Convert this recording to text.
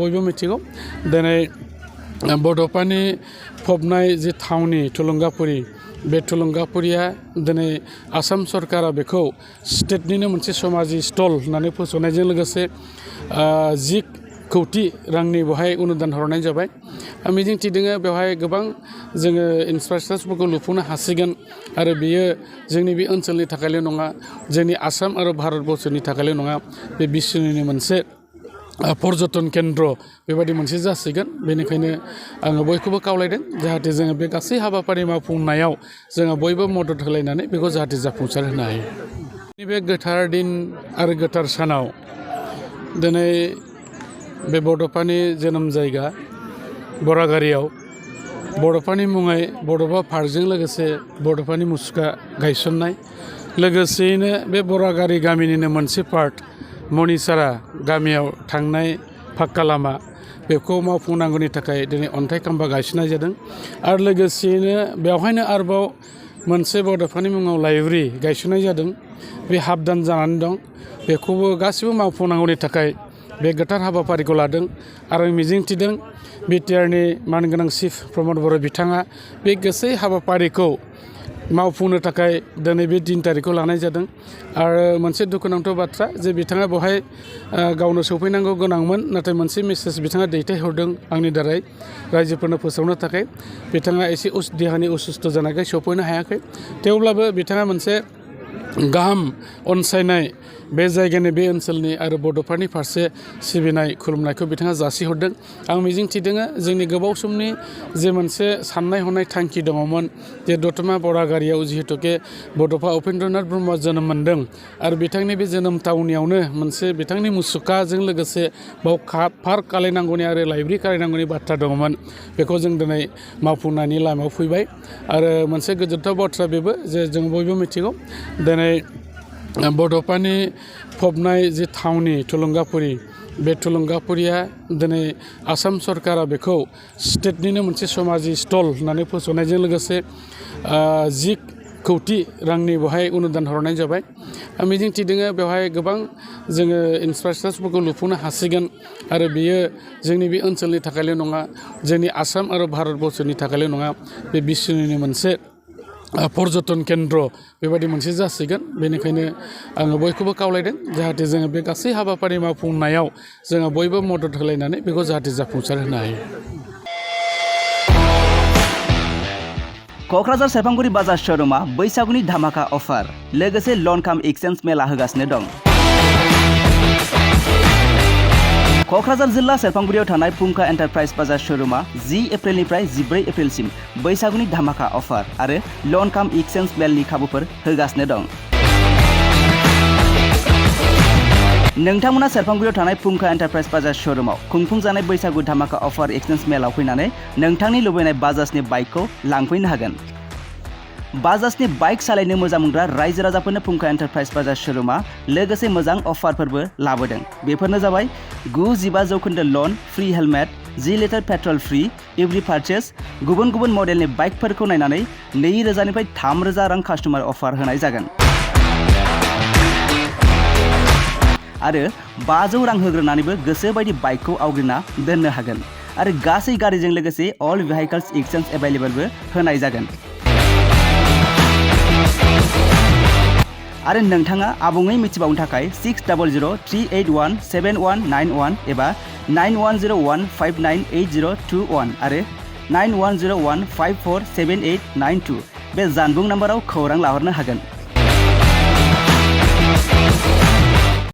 बयबो मिथिगौ दिनै बड'फानि फबनाय जे थावनि थुलुंगाफुरि बे थुलुंगाफुरिया दिनै आसाम सरकारा बेखौ स्टेटनिनो मोनसे समाजि स्टल होननानै फोसावनायजों लोगोसे 10 कौटि रांनि बेवहाय अनुदान हरनाय जाबाय। आं मिजिंथिदों बेवहाय गोबां जोङो इनफ्रास्ट्राक्चारफोरखौ लुफुंनो हासिगोन आरो बेयो जोंनि बे ओनसोलनि थाखायल' नङा, जोंनि आसाम आरो भारतबर्षनि थाखायल' नङा, बे बिश्वनिनो मोनसे पर्यटन केन्द्र बेबायदि मोनसे जासिगोन। बेनिखायनो आङो बयखौबो खावलायदों जाहाथे जोङो बे गासै हाबाफारि मावफुंनायाव जोङो बयबो मदद होलायनानै बेखौ जाहाथे जाफुंसार होनो हायो। बे गोथार दिन आरो गोथार सानाव दिनै बे बड'फानि जोनोम जायगा बरागारियाव बड'फानि मुङै बड'फा पार्कजों लोगोसे बड'फानि मुसुखा गायसननाय, लोगोसेयैनो बे बरागारि गामिनिनो मोनसे पार्ट मनिसारा गामियाव थांनाय फाक्का लामा बेखौ मावफुंनांगौनि थाखाय दिनै अन्थाइ खाम्फा गायसननाय जादों आरो लोगोसेयैनो बेवहायनो आरोबाव मोनसे बड'फानि मुङाव लाइब्रेरि गायसननाय जादों। बे हाबदान जानानै दं, बेखौबो गासिबो मावफुंनांगौनि थाखाय बे गोथार हाबाफारिखौ लादों आरो मिजिंथिदों बिटिआरनि मानगोनां चिफ प्रमद बर' बिथाङा बे गासै हाबाफारिखौ मावफुंनो थाखाय दिनै बे दिन थारिखखौ लानाय जादों। आरो मोनसे दुखुनांथाव बाथ्रा जे बिथाङा बेवहाय गावनो सौफैनांगौ गोनांमोन, नाथाय मोनसे मेसेज बिथाङा दैथायहरदों आंनि दारै रायजोफोरनो फोसावनो थाखाय। बिथाङा एसे देहानि उसुस्थ' जानायखाय सौफैनो हायाखै, थेवब्लाबो बिथाङा मोनसे गाहाम अनसायनाय बे जायगानि बे ओनसोलनि आरो बड'फानि फारसे सिबिनाय खुलुमनायखौ बिथाङा जासिहरदों। आं मिजिंथिदों जोंनि गोबाव समनि जे मोनसे साननाय हनाय थांखि दङमोन जे दतमा बरागारियाव जिहेतुके बड'फा उपेन्द्रनाथ ब्रह्मआ जोनोम मोन्दों आरो बिथांनि बे जोनोम थावनियावनो मोनसे बिथांनि मुसुखाजों लोगोसे बाव पार्क खालायनांगौनि आरो लाइब्रेरि खालायनांगौनि बाथ्रा दङमोन, बेखौ जों दिनै मावफुंनायनि लामायाव फैबाय। आरो मोनसे गोजोनथाव बाथ्रा बेबो जे जों बयबो मिथिगौ दिनै बड'फानि फबनाय जे थावनि थुलुंगाफुरि बे थुलुंगाफुरिया दिनै आसाम सरकारा बेखौ स्टेटनिनो मोनसे समाजि स्टल होननानै फोसावनायजों लोगोसे 10 कौटि रांनि बेवहाय अनुदान हरनाय जाबाय। आं मिजिंथिदों बेवहाय गोबां जोङो इनफ्रास्ट्राक्चारफोरखौ लुफुंनो हासिगोन आरो बेयो जोंनि बे ओनसोलनि थाखायल' नङा, जोंनि आसाम आरो भारतबर्षनि थाखायल' नङा, बे बिश्वनिनो मोनसे पर्यटन केन्द्र बेबायदि मोनसे जासिगोन। बेनिखायनो आङो बयखौबो खावलायदों जाहाथे जोङो बे गासै हाबाफारि मावफुंनायाव जोङो बयबो मदद होलायनानै बेखौ जाहाथे जाफुंसार होनो हायो। क'क्राझार सेरफांगुरि बाजार श'रुमा बैसागुनि धामाका अफार लोगोसे लन काम एक्सचेन्ज मेला होगासिनो दं। क'क्राझार जिल्ला सेरफांगुरियाव थानाय फुंखा एन्टारप्राइज बाजार श'रुमा 10 एप्रिलनिफ्राय 14 एप्रिलसिम बैसागुनि धामाका अफार आरो लन काम एक्सचेन्ज मेलनि खाबुफोर होगासिनो दं। नोंथांमोना सेरफांगुरियाव थानाय फुंखा एन्टारप्राइज बाजार श'रुमाव खुंफुंजानाय बैसागु धामाका अफार एक्सचेन्ज मेलाव फैनानै नोंथांनि लुबैनाय बाजाजनि बाइकखौ लांफैनो हागोन। बाजाजनि बाइक सालायनो मोजां मोनग्रा रायजो राजाफोरनो फुंखा एन्टारप्राइज बाजार श'रुमा लोगोसे मोजां अफारफोरबो लाबोदों। बेफोरनो जाबाय 9-15% लन, free helmet, 10 litre petrol free, every purchase, गुबुन गुबुन मडेलनि बाइकफोरखौ नायनानै 2,000 निफ्राय 3,000 रां कास्टमार अफार होनाय जागोन। आरो 500 रां होग्रोनानैबो गोसो बायदि बाइकखौ आवग्रिना दोननो हागोन आरो गासै गारिजों लोगोसे अल भेहिकल्स एक्सचेन्ज एभेलेबलबो होनाय जागोन। आरो नोंथाङा आबुङै मिथिबावनो थाखाय 6003817191 एबा 9101598021 आरो 9101547892 बे जानबुं नाम्बाराव खौरां लाहरनो हागोन।